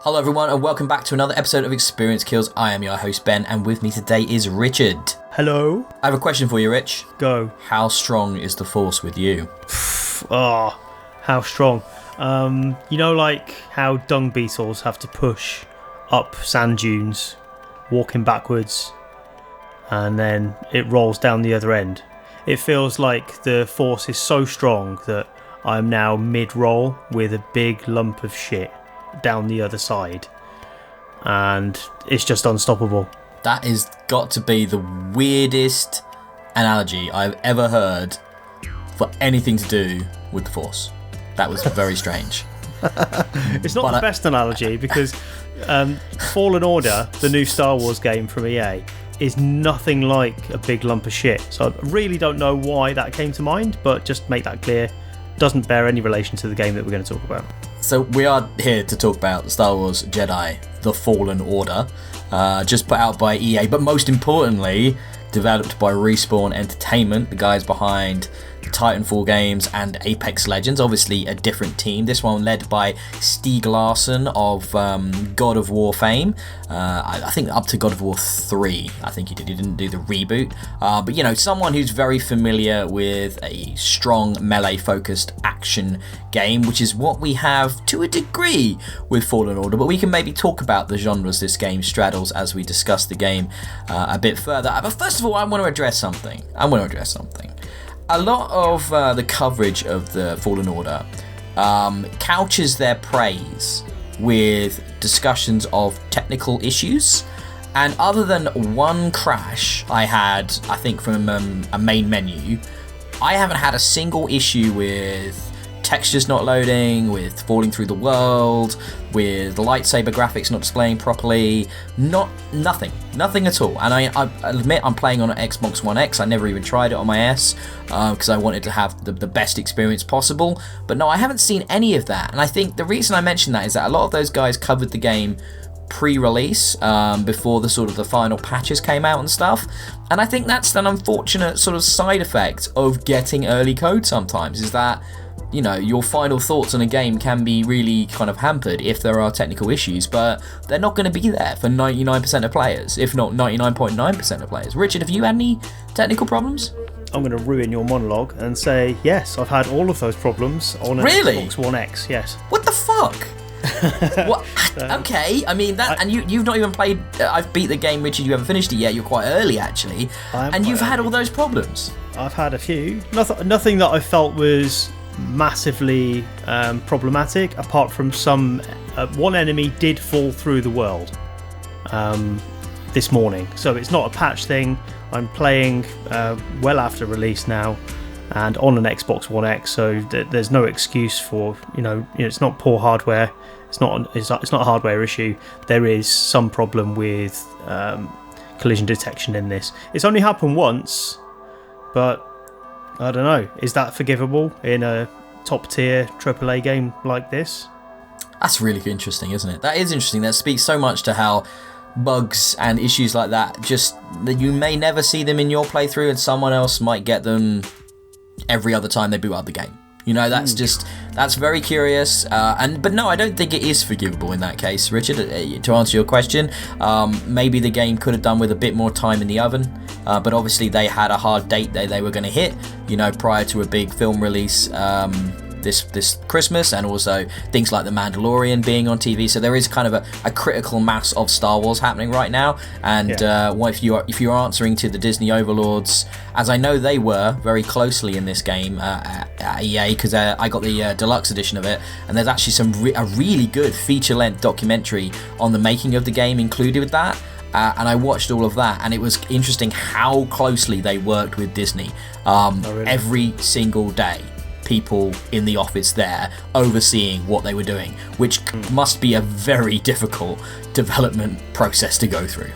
Hello everyone and welcome back to another episode of Experience Kills. I am your host Ben and with me today is Richard. Hello. I have a question for you, Rich. Go. How strong is the Force with you? How strong. You know, like how dung beetles have to push up sand dunes, walking backwards, and then it rolls down the other end. It feels like the Force is so strong that I'm now mid-roll with a big lump of shit down the other side, and it's just unstoppable. That has got to be the weirdest analogy I've ever heard for anything to do with the Force. That was very strange. It's not the best analogy because Fallen Order, the new Star Wars game from EA, is nothing like a big lump of shit. So I really don't know why that came to mind, but just make that clear. Doesn't bear any relation to the game that we're going to talk about. So we are here to talk about Star Wars Jedi, The Fallen Order, just put out by EA, but most importantly, developed by Respawn Entertainment, the guys behind the Titanfall games and Apex Legends, obviously a different team. This one led by Stieg Larsson of God of War fame. I think up to God of War 3, I think he didn't do the reboot. But you know, someone who's very familiar with a strong melee-focused action game, which is what we have to a degree with Fallen Order, but we can maybe talk about the genres this game straddles as we discuss the game a bit further. But first of all, I want to address something. A lot of the coverage of the Fallen Order couches their praise with discussions of technical issues, and other than one crash I had, I think from a main menu, I haven't had a single issue with textures not loading, with falling through the world, with the lightsaber graphics not displaying properly, nothing at all. And I admit I'm playing on an Xbox One X. I never even tried it on my S because I wanted to have the best experience possible. But no, I haven't seen any of that. And I think the reason I mention that is that a lot of those guys covered the game pre-release before the sort of the final patches came out and stuff, and I think that's an unfortunate sort of side effect of getting early code sometimes, is that, you know, your final thoughts on a game can be really kind of hampered if there are technical issues, but they're not going to be there for 99% of players, if not 99.9% of players. Richard, have you had any technical problems? I'm going to ruin your monologue and say, yes, I've had all of those problems on an Xbox One X, yes. What the fuck? What? Okay, I mean that, and you've not even played. I've beat the game, Richard. You haven't finished it yet. You're quite early, actually, and you've had all those problems. I've had a few. Nothing that I felt was massively problematic, apart from some. One enemy did fall through the world this morning, so it's not a patch thing. I'm playing well after release now, and on an Xbox One X, so there's no excuse for, you know, it's not poor hardware. It's not a hardware issue. There is some problem with collision detection in this. It's only happened once, but I don't know. Is that forgivable in a top tier AAA game like this? That's really interesting, isn't it? That is interesting. That speaks so much to how bugs and issues like that, just that you may never see them in your playthrough, and someone else might get them every other time they boot up the game. You know, that's very curious. But no, I don't think it is forgivable in that case, Richard. To answer your question, maybe the game could have done with a bit more time in the oven. But obviously they had a hard date they were going to hit, you know, prior to a big film release this Christmas, and also things like The Mandalorian being on TV. So there is kind of a critical mass of Star Wars happening right now. And if you're answering to the Disney overlords, as I know they were very closely in this game at EA, because I got the deluxe edition of it, and there's actually a really good feature-length documentary on the making of the game included with that. And I watched all of that, and it was interesting how closely they worked with Disney. Really? Every single day, people in the office there overseeing what they were doing, which must be a very difficult development process to go through.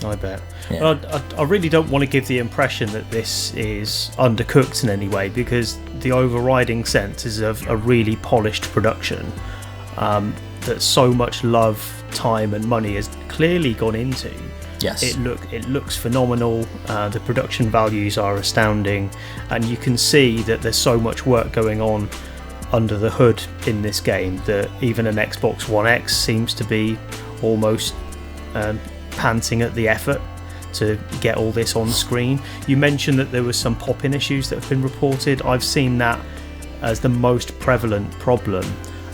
I bet. Yeah. I really don't want to give the impression that this is undercooked in any way, because the overriding sense is of a really polished production that so much love, time and money has clearly gone into. Yes. It looks phenomenal. The production values are astounding, and you can see that there's so much work going on under the hood in this game that even an Xbox One X seems to be almost panting at the effort to get all this on screen. You mentioned that there was some pop-in issues that have been reported. I've seen that as the most prevalent problem,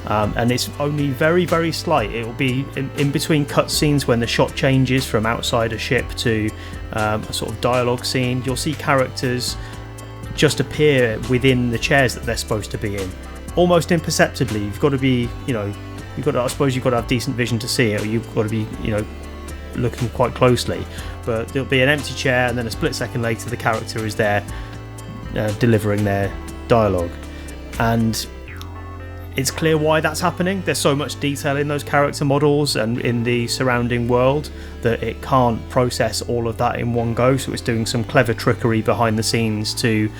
and it's only very, very slight. It will be in between cutscenes when the shot changes from outside a ship to a sort of dialogue scene. You'll see characters just appear within the chairs that they're supposed to be in, almost imperceptibly. You've got to be, I suppose you've got to have decent vision to see it, or you've got to be, looking quite closely. But there'll be an empty chair, and then a split second later the character is there delivering their dialogue, and it's clear why that's happening. There's so much detail in those character models and in the surrounding world that it can't process all of that in one go, so it's doing some clever trickery behind the scenes to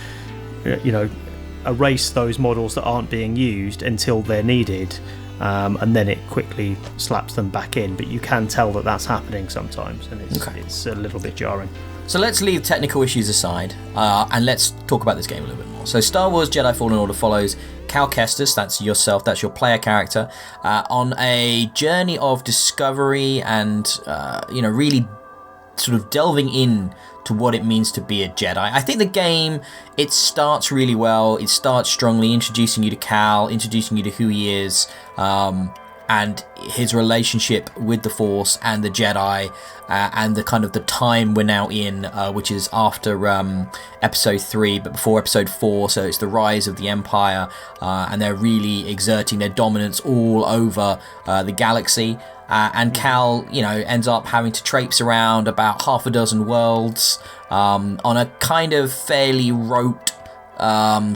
erase those models that aren't being used until they're needed, and then it quickly slaps them back in. But you can tell that that's happening sometimes, and it's a little bit jarring. So let's leave technical issues aside, and let's talk about this game a little bit more. So Star Wars Jedi Fallen Order follows Cal Kestis, that's yourself, that's your player character, on a journey of discovery and, really sort of delving in to what it means to be a Jedi. I think the game, it starts really well. It starts strongly, introducing you to Cal, introducing you to who he is, and his relationship with the Force and the Jedi, and the kind of the time we're now in, which is after episode 3 but before episode 4, so it's the rise of the Empire, and they're really exerting their dominance all over the galaxy. And Cal, ends up having to traipse around about half a dozen worlds on a kind of fairly rote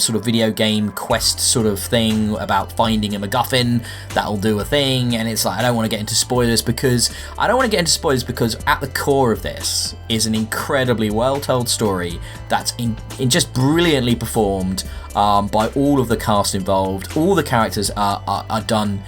sort of video game quest sort of thing about finding a MacGuffin that'll do a thing. And it's like, I don't want to get into spoilers because at the core of this is an incredibly well-told story that's in just brilliantly performed by all of the cast involved. All the characters are done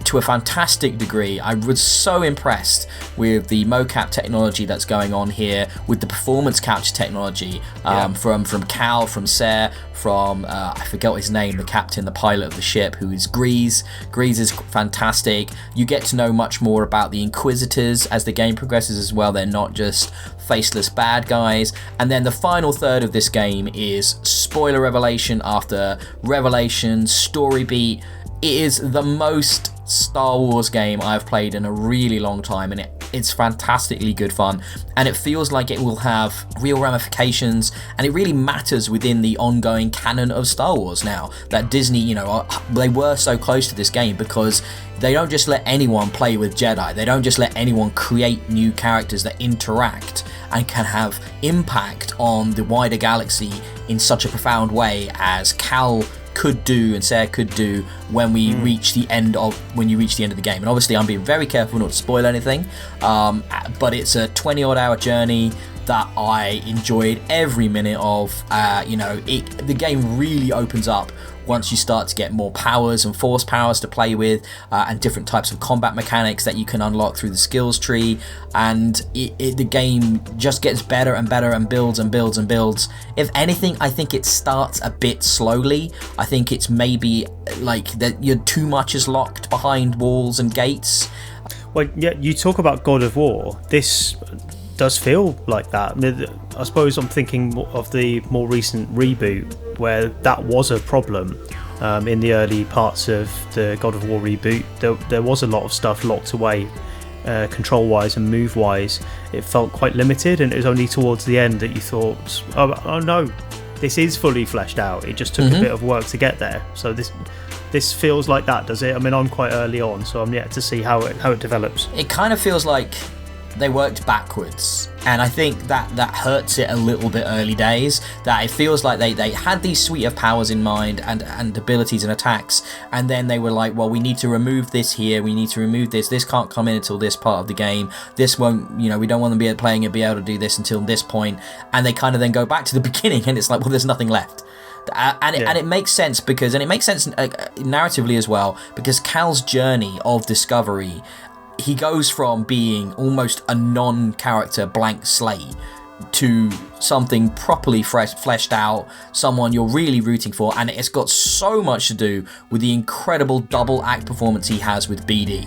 to a fantastic degree. I was so impressed with the mocap technology that's going on here, with the performance capture technology from Cal, from Ser, from I forgot his name, the captain, the pilot of the ship, who is Grease. Grease is fantastic. You get to know much more about the Inquisitors as the game progresses as well. They're not just faceless bad guys. And then the final third of this game is spoiler revelation after revelation, story beat. It is the most Star Wars game I've played in a really long time, and it's fantastically good fun, and it feels like it will have real ramifications, and it really matters within the ongoing canon of Star Wars now that Disney, they were so close to this game because they don't just let anyone play with Jedi. They don't just let anyone create new characters that interact and can have impact on the wider galaxy in such a profound way as Cal could do and Sarah could do when you reach the end of the game. And obviously I'm being very careful not to spoil anything, but it's a 20-odd hour journey that I enjoyed every minute of. The game really opens up once you start to get more powers and force powers to play with, and different types of combat mechanics that you can unlock through the skills tree, and the game just gets better and better and builds and builds and builds. If anything, I think it starts a bit slowly. I think it's maybe like that you're too much is locked behind walls and gates. Well, yeah, you talk about God of War. This does feel like that. I suppose I'm thinking of the more recent reboot where that was a problem. In the early parts of the God of War reboot, there was a lot of stuff locked away, control-wise and move-wise. It felt quite limited, and it was only towards the end that you thought, oh no, this is fully fleshed out. It just took a bit of work to get there. So this feels like that, does it? I mean, I'm quite early on, so I'm yet to see how it develops. It kind of feels like they worked backwards, and I think that hurts it a little bit early days, that it feels like they had these suite of powers in mind and abilities and attacks, and then they were like, well, we need to remove this here, we need to remove this can't come in until this part of the game, this won't, we don't want them to be able to do this until this point, and they kind of then go back to the beginning, and it's like, well, there's nothing left. And it makes sense narratively as well, because Cal's journey of discovery, he goes from being almost a non-character blank slate to something properly fleshed out, someone you're really rooting for, and it's got so much to do with the incredible double act performance he has with BD.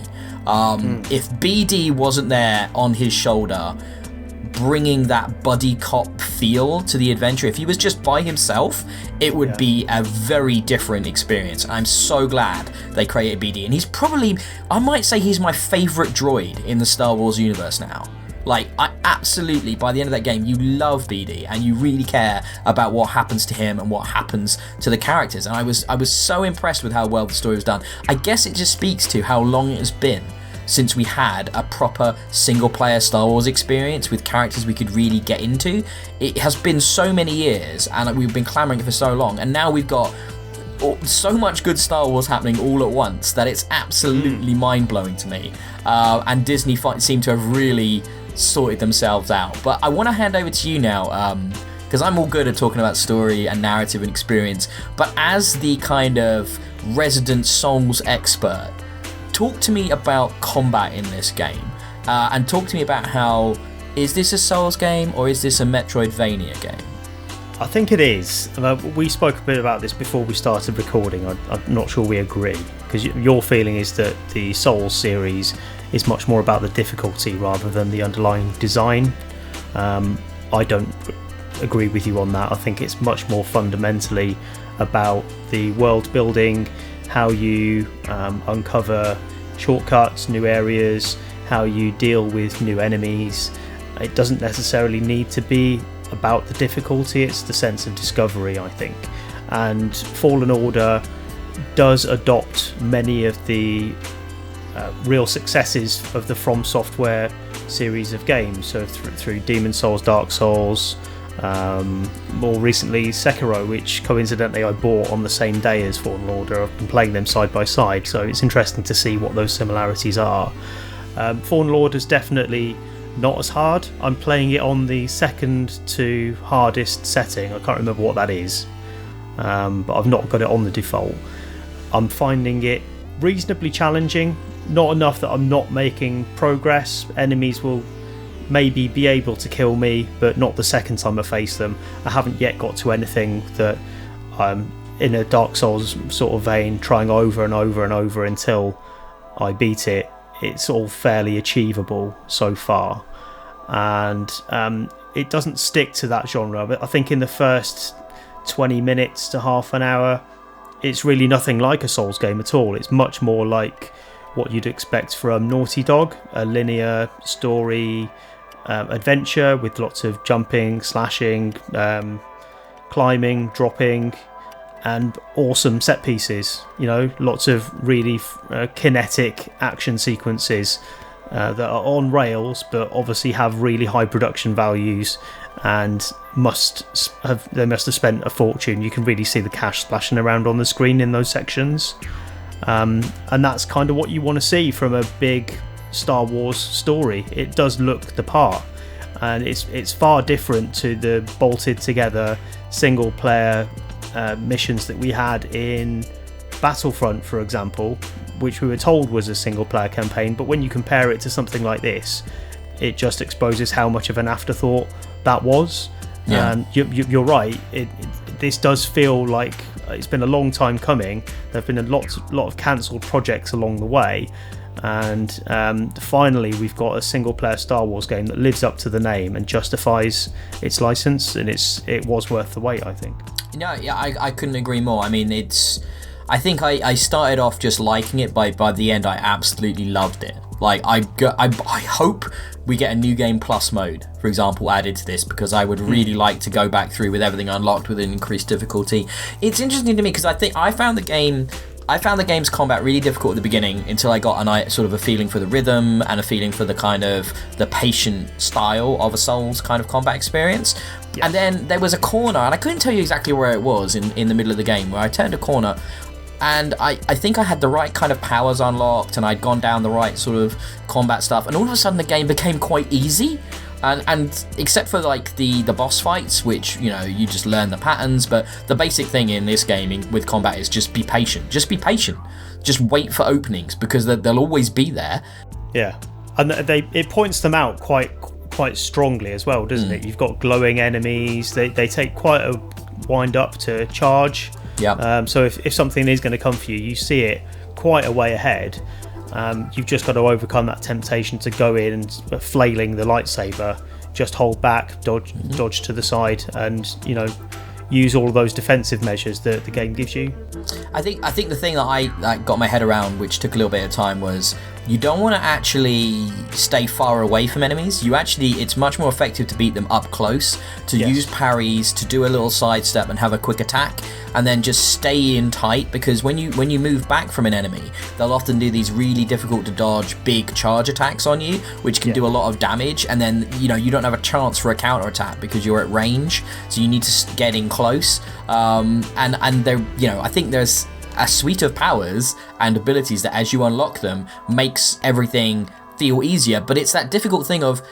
If BD wasn't there on his shoulder, bringing that buddy cop feel to the adventure, if he was just by himself, it would be a very different experience. I'm so glad they created BD, and he's probably, I might say he's my favourite droid in the Star Wars universe now. Like, I absolutely, by the end of that game, you love BD and you really care about what happens to him and what happens to the characters. And I was so impressed with how well the story was done. I guess it just speaks to how long it has been since we had a proper single-player Star Wars experience with characters we could really get into. It has been so many years, and we've been clamouring for so long, and now we've got so much good Star Wars happening all at once that it's absolutely mind-blowing to me. And Disney seem to have really sorted themselves out. But I want to hand over to you now, because I'm all good at talking about story and narrative and experience, but as the kind of resident Souls expert, talk to me about combat in this game, and talk to me about how, is this a Souls game or is this a Metroidvania game? I think it is. We spoke a bit about this before we started recording. I'm not sure we agree, because your feeling is that the Souls series is much more about the difficulty rather than the underlying design. I don't agree with you on that. I think it's much more fundamentally about the world building, how you uncover shortcuts, new areas, how you deal with new enemies. It doesn't necessarily need to be about the difficulty, it's the sense of discovery, I think. And Fallen Order does adopt many of the real successes of the From Software series of games, so through Demon Souls, Dark Souls, more recently Sekiro, which coincidentally I bought on the same day as Fallen Order. I've been playing them side by side, so it's interesting to see what those similarities are. Fallen Order is definitely not as hard. I'm playing it on the second to hardest setting. I can't remember what that is, but I've not got it on the default. I'm finding it reasonably challenging, not enough that I'm not making progress. Enemies will maybe be able to kill me, but not the second time I face them. I haven't yet got to anything that I'm in a Dark Souls sort of vein, trying over and over and over until I beat it. It's all fairly achievable so far, and it doesn't stick to that genre. But I think in the first 20 minutes to half an hour, it's really nothing like a Souls game at all. It's much more like what you'd expect from Naughty Dog, a linear story adventure with lots of jumping, slashing, climbing, dropping, and awesome set pieces. You know, lots of really kinetic action sequences that are on rails, but obviously have really high production values, and they must have spent a fortune. You can really see the cash splashing around on the screen in those sections, and that's kind of what you want to see from a big Star Wars story. It does look the part, and it's far different to the bolted together single player missions that we had in Battlefront, for example, which we were told was a single player campaign. But when you compare it to something like this, it just exposes how much of an afterthought that was. Yeah. And you're right, this does feel like it's been a long time coming. There have been a lot of cancelled projects along the way, and finally we've got a single player Star Wars game that lives up to the name and justifies its license, and it was worth the wait, I think. No, yeah, I couldn't agree more. I mean, I think I started off just liking it, by the end I absolutely loved it. Like, I hope we get a new game plus mode, for example, added to this, because I would really like to go back through with everything unlocked with an increased difficulty. It's interesting to me because I think I found the game's combat really difficult at the beginning until I got sort of a feeling for the rhythm and a feeling for the kind of the patient style of a Souls kind of combat experience. Yeah. And then there was a corner, and I couldn't tell you exactly where it was in the middle of the game, where I turned a corner, and I think I had the right kind of powers unlocked, and I'd gone down the right sort of combat stuff, and all of a sudden the game became quite easy. And except for like the boss fights, which, you know, you just learn the patterns, but the basic thing in this game with combat is just be patient. Just be patient. Just wait for openings, because they'll always be there. Yeah, and it points them out quite quite strongly as well, doesn't it? You've got glowing enemies. They take quite a wind up to charge. Yeah. So if something is going to come for you, you see it quite a way ahead. You've just got to overcome that temptation to go in and flailing the lightsaber, just hold back, dodge to the side, and use all of those defensive measures that the game gives you. I think the thing that I got my head around, which took a little bit of time, was you don't want to actually stay far away from enemies. It's much more effective to beat them up close, to use parries, to do a little sidestep and have a quick attack, and then just stay in tight, because when you move back from an enemy, they'll often do these really difficult to dodge big charge attacks on you, which can do a lot of damage, and then you don't have a chance for a counter attack because you're at range, so you need to get in close. And there, I think there's a suite of powers and abilities that, as you unlock them, makes everything feel easier. But it's that difficult thing of,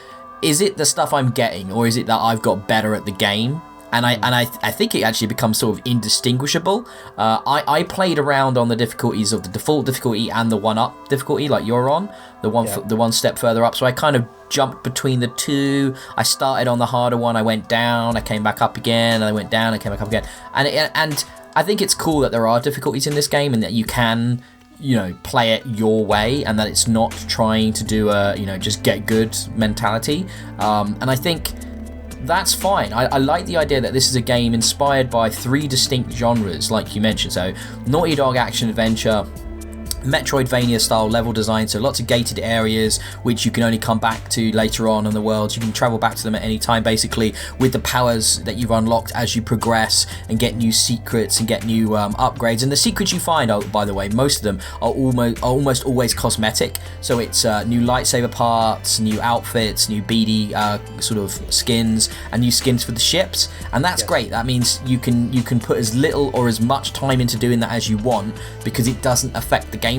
is it the stuff I'm getting, or is it that I've got better at the game? And I think it actually becomes sort of indistinguishable. I played around on the difficulties of the default difficulty and the 1-up difficulty, like you're on, the one step further up. So I kind of jumped between the two. I started on the harder one, I went down, I came back up again, and I went down, I came back up again. And I think it's cool that there are difficulties in this game, and that you can play it your way, and that it's not trying to do a just get good mentality. And I think that's fine. I like the idea that this is a game inspired by 3 distinct genres, like you mentioned. So Naughty Dog action adventure, Metroidvania style level design, so lots of gated areas which you can only come back to later on in the world. You can travel back to them at any time, basically, with the powers that you've unlocked as you progress and get new secrets and get new upgrades. And the secrets you find, by the way, most of them are almost always cosmetic. So it's new lightsaber parts, new outfits, new beady sort of skins, and new skins for the ships. And that's great. That means you can put as little or as much time into doing that as you want, because it doesn't affect the gameplay,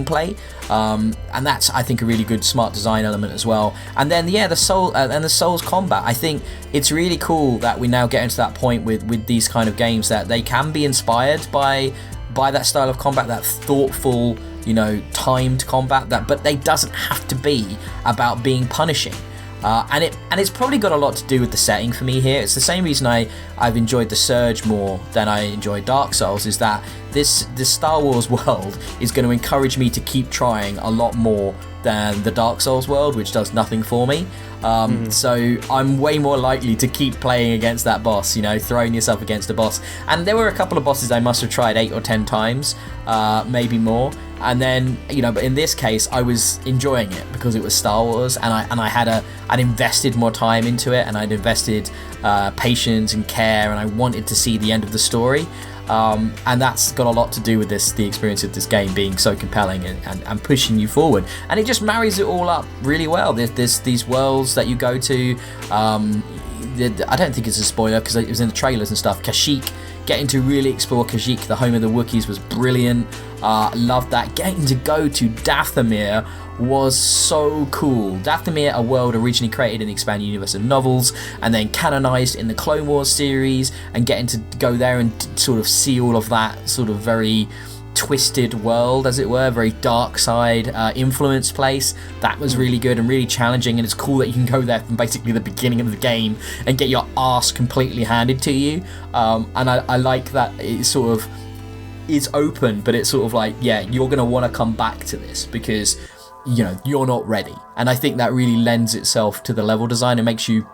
and that's, I think, a really good smart design element as well. And then the Souls combat, I think it's really cool that we now get into that point with these kind of games, that they can be inspired by that style of combat, that thoughtful, timed combat, but they doesn't have to be about being punishing. And it's probably got a lot to do with the setting for me here. It's the same reason I've enjoyed The Surge more than I enjoyed Dark Souls, is that this Star Wars world is going to encourage me to keep trying a lot more than the Dark Souls world, which does nothing for me. So I'm way more likely to keep playing against that boss, throwing yourself against a boss. And there were a couple of bosses I must have tried 8 or 10 times, maybe more. And then, but in this case, I was enjoying it because it was Star Wars, and I'd invested more time into it, and I'd invested patience and care, and I wanted to see the end of the story. And that's got a lot to do with the experience of this game being so compelling and pushing you forward. And it just marries it all up really well. There's these worlds that you go to. I don't think it's a spoiler because it was in the trailers and stuff. Kashyyyk, getting to really explore Kashyyyk, the home of the Wookiees, was brilliant. Loved that. Getting to go to Dathomir was so cool. Dathomir, a world originally created in the expanded universe of novels and then canonized in the Clone Wars series, and getting to go there and sort of see all of that sort of very twisted world, as it were, very dark side influenced place. That was really good and really challenging, and it's cool that you can go there from basically the beginning of the game and get your ass completely handed to you. And I like that it sort of is open, but it's sort of like, you're going to want to come back to this because you're not ready. And I think that really lends itself to the level design and makes you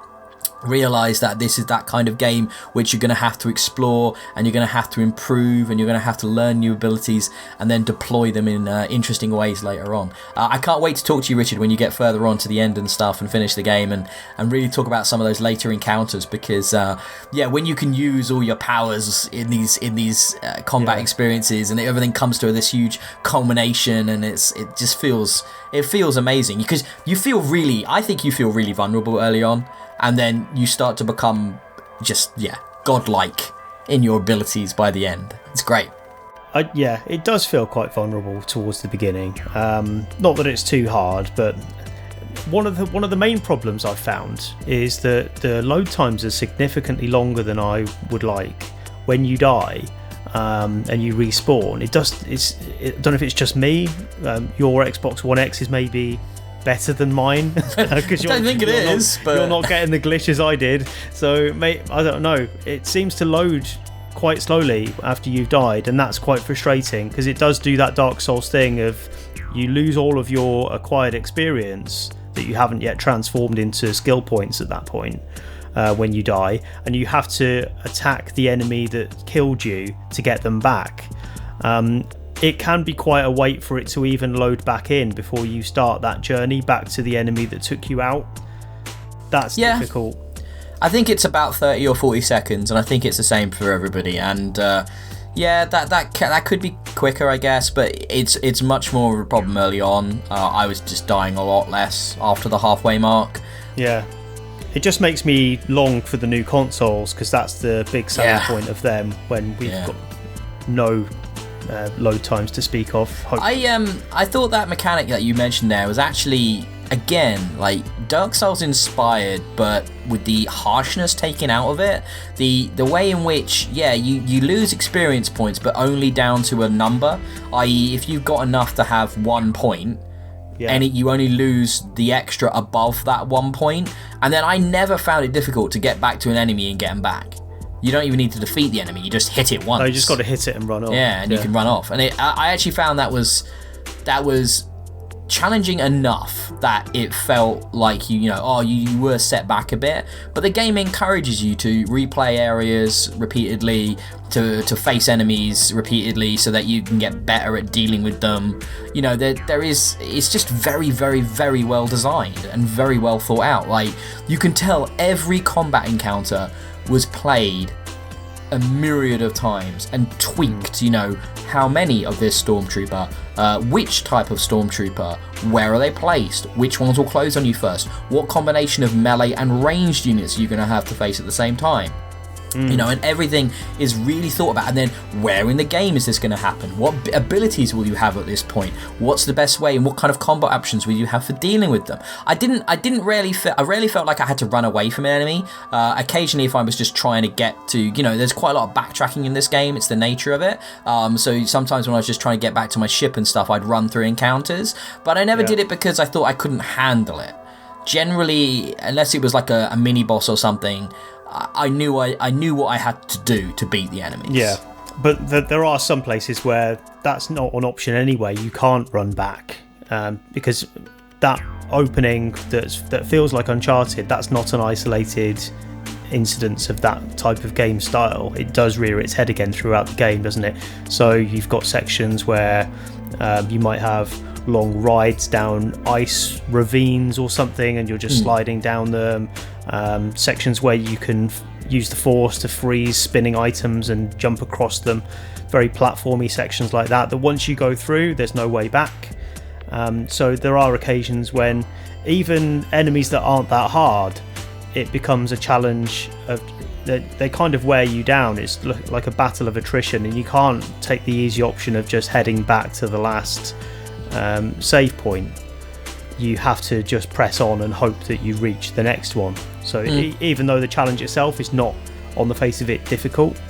realize that this is that kind of game which you're going to have to explore, and you're going to have to improve, and you're going to have to learn new abilities and then deploy them in interesting ways later on. I can't wait to talk to you, Richard, when you get further on to the end and stuff and finish the game, and really talk about some of those later encounters, because when you can use all your powers in these combat experiences, and everything comes to this huge culmination, and it just feels amazing, because I think you feel really vulnerable early on, and then you start to become just godlike in your abilities by the end. It's great. It does feel quite vulnerable towards the beginning. Not that it's too hard, but one of the main problems I've found is that the load times are significantly longer than I would like when you die. And you respawn. I don't know if it's just me. Your Xbox One X is maybe better than mine. Because I don't think it is, but you're not getting the glitches I did. So, mate, I don't know. It seems to load quite slowly after you've died, and that's quite frustrating because it does do that Dark Souls thing of you lose all of your acquired experience that you haven't yet transformed into skill points at that point when you die, and you have to attack the enemy that killed you to get them back. It can be quite a wait for it to even load back in before you start that journey back to the enemy that took you out. That's difficult. I think it's about 30 or 40 seconds, and I think it's the same for everybody. And that could be quicker, I guess, but it's much more of a problem early on. I was just dying a lot less after the halfway mark. Yeah. It just makes me long for the new consoles, because that's the big selling point of them when we've got no load times to speak of. I thought that mechanic that you mentioned there was actually, again, like Dark Souls inspired, but with the harshness taken out of it. The way in which you lose experience points, but only down to a number, i.e. if you've got enough to have 1 point, and you only lose the extra above that 1 point. And then I never found it difficult to get back to an enemy and get them back. You don't even need to defeat the enemy, you just hit it once. No, you just got to hit it and run off. Yeah, and you can run off. And I actually found that was challenging enough that it felt like you were set back a bit, but the game encourages you to replay areas repeatedly, to face enemies repeatedly, so that you can get better at dealing with them. It's just very, very, very well designed and very well thought out. Like, you can tell every combat encounter was played a myriad of times and tweaked, how many of this stormtrooper, which type of stormtrooper, where are they placed, which ones will close on you first, what combination of melee and ranged units you're going to have to face at the same time. And everything is really thought about. And then where in the game is this going to happen? What abilities will you have at this point? What's the best way, and what kind of combat options will you have for dealing with them? I rarely felt like I had to run away from an enemy. Occasionally, if I was just trying to get to, there's quite a lot of backtracking in this game. It's the nature of it. So sometimes when I was just trying to get back to my ship and stuff, I'd run through encounters. But I never did it because I thought I couldn't handle it. Generally, unless it was like a mini boss or something, I knew what I had to do to beat the enemies. Yeah, but there are some places where that's not an option anyway. You can't run back because that opening that feels like Uncharted, that's not an isolated incidence of that type of game style. It does rear its head again throughout the game, doesn't it? So you've got sections where you might have long rides down ice ravines or something, and you're just sliding down them. Sections where you can use the force to freeze spinning items and jump across them. Very platformy sections like that once you go through, there's no way back. So there are occasions when even enemies that aren't that hard, it becomes a challenge of they kind of wear you down. It's like a battle of attrition, and you can't take the easy option of just heading back to the last save point. You have to just press on and hope that you reach the next one. So even though the challenge itself is not on the face of it difficult,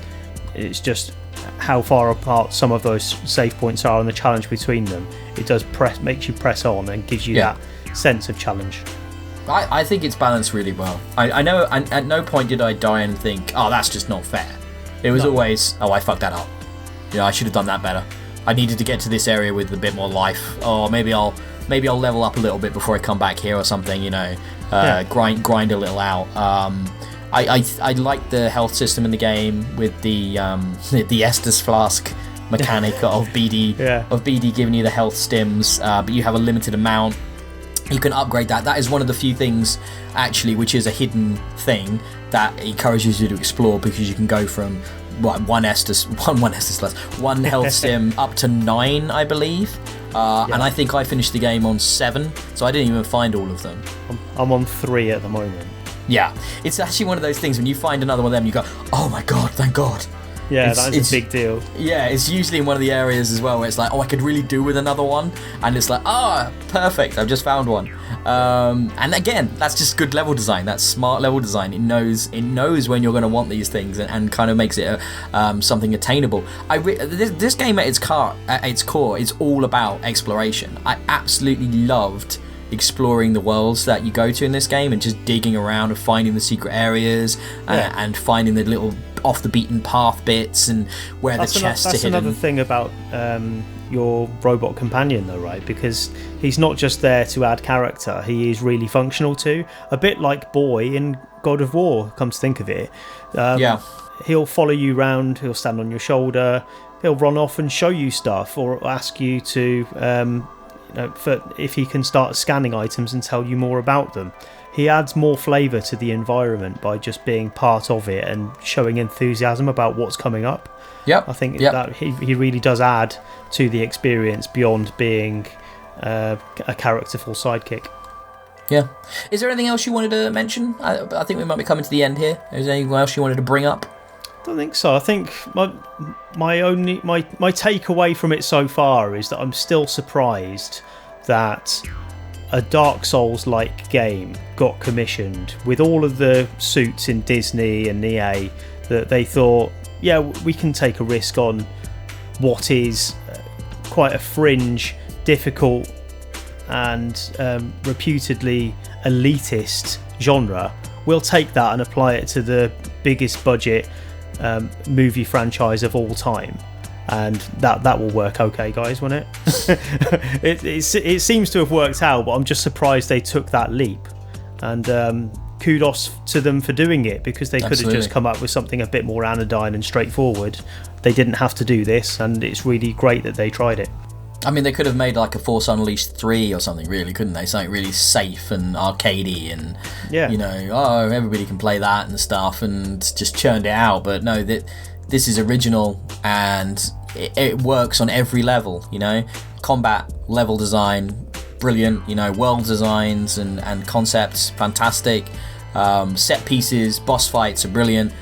it's just how far apart some of those save points are and the challenge between them. It does makes you press on and gives you that sense of challenge. I think it's balanced really well. I know at no point did I die and think, oh, that's just not fair. It was always, oh, I fucked that up. I should have done that better. I needed to get to this area with a bit more life. Oh, maybe I'll level up a little bit before I come back here or something, grind a little out. I like the health system in the game with the Estus flask mechanic of BD giving you the health stims, but you have a limited amount. You can upgrade that. That is one of the few things, actually, which is a hidden thing that encourages you to explore, because you can go from one health stim up to 9, I believe. And I think I finished the game on 7, so I didn't even find all of them. I'm on 3 at the moment. Yeah, it's actually one of those things when you find another one of them, you go, oh my god, thank god. Yeah, that's a big deal. Yeah, it's usually in one of the areas as well where it's like, oh, I could really do with another one, and it's like, perfect, I've just found one. And again, that's just good level design. That's smart level design. It knows when you're going to want these things, and kind of makes it something attainable. This game at its core is all about exploration. I absolutely loved exploring the worlds that you go to in this game and just digging around and finding the secret areas and finding the little off the beaten path bits and where the chests are hidden. That's another thing about your robot companion though, right? Because he's not just there to add character, he is really functional too. A bit like Boy in God of War, come to think of it. He'll follow you around, he'll stand on your shoulder, he'll run off and show you stuff or ask you to if he can start scanning items and tell you more about them. He adds more flavour to the environment by just being part of it and showing enthusiasm about what's coming up. I think that he really does add to the experience beyond being a characterful sidekick. Yeah. Is there anything else you wanted to mention? I think we might be coming to the end here. Is there anything else you wanted to bring up? I don't think so. I think my takeaway from it so far is that I'm still surprised that a Dark Souls-like game got commissioned with all of the suits in Disney and EA, that they thought, yeah, we can take a risk on what is quite a fringe, difficult and reputedly elitist genre. We'll take that and apply it to the biggest budget movie franchise of all time, and that will work okay, guys, won't it? It seems to have worked out, but I'm just surprised they took that leap, and kudos to them for doing it, because they could have just come up with something a bit more anodyne and straightforward. They didn't have to do this, and it's really great that they tried it. I mean, they could have made like a Force Unleashed 3 or something, really, couldn't they? Something really safe and arcadey and, everybody can play that and stuff, and just churned it out. But no, this is original, and it works on every level, Combat, level design, brilliant, world designs and concepts, fantastic. Set pieces, boss fights are brilliant.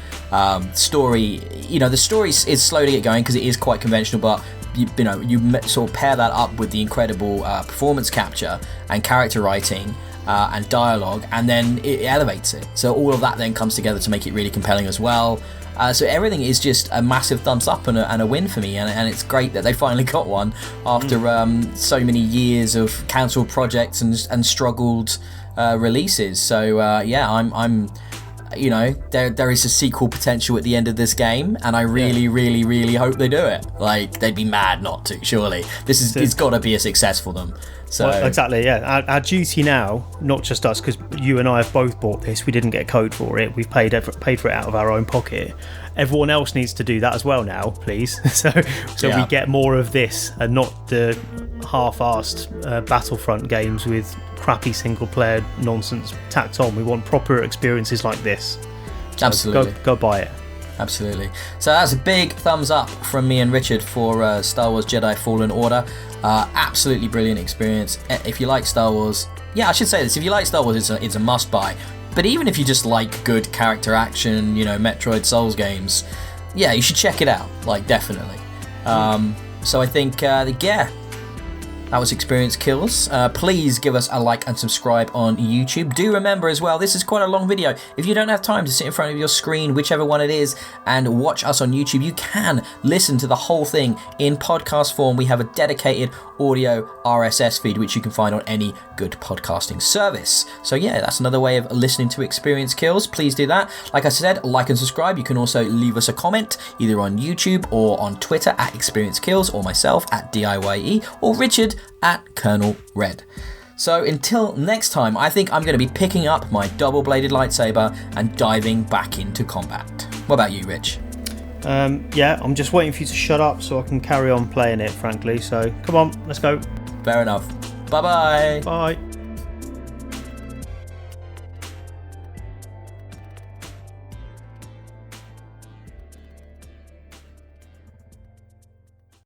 Story, the story is slow to get going because it is quite conventional, but you sort of pair that up with the incredible performance capture and character writing and dialogue, and then it elevates it. So all of that then comes together to make it really compelling as well. So everything is just a massive thumbs up and a win for me, and it's great that they finally got one after so many years of cancelled projects and struggled releases. So I'm there is a sequel potential at the end of this game, and I really, really, really hope they do it. Like, they'd be mad not to, surely. It's got to be a success for them. So well, exactly, yeah. Our duty now, not just us, because you and I have both bought this. We didn't get code for it. We've paid for it out of our own pocket. Everyone else needs to do that as well now, please. so we get more of this, and not the half-assed Battlefront games with crappy single-player nonsense tacked on. We want proper experiences like this. So absolutely. Go buy it. Absolutely. So that's a big thumbs up from me and Richard for Star Wars Jedi Fallen Order. Absolutely brilliant experience. If you like Star Wars, I should say this, if you like Star Wars, it's a must-buy. But even if you just like good character action, Metroid Souls games, you should check it out, definitely. So I think, that was Experience Kills. Please give us a like and subscribe on YouTube. Do remember as well, this is quite a long video. If you don't have time to sit in front of your screen, whichever one it is, and watch us on YouTube, you can listen to the whole thing in podcast form. We have a dedicated audio RSS feed, which you can find on any good podcasting service. So that's another way of listening to Experience Kills. Please do that. Like I said, like and subscribe. You can also leave us a comment either on YouTube or on Twitter at Experience Kills, or myself at DIYE, or Richard at Colonel Red. So until next time, I think I'm going to be picking up my double-bladed lightsaber and diving back into combat. What about you, Rich? I'm just waiting for you to shut up so I can carry on playing it, frankly. So come on, let's go. Fair enough. Bye-bye. Bye.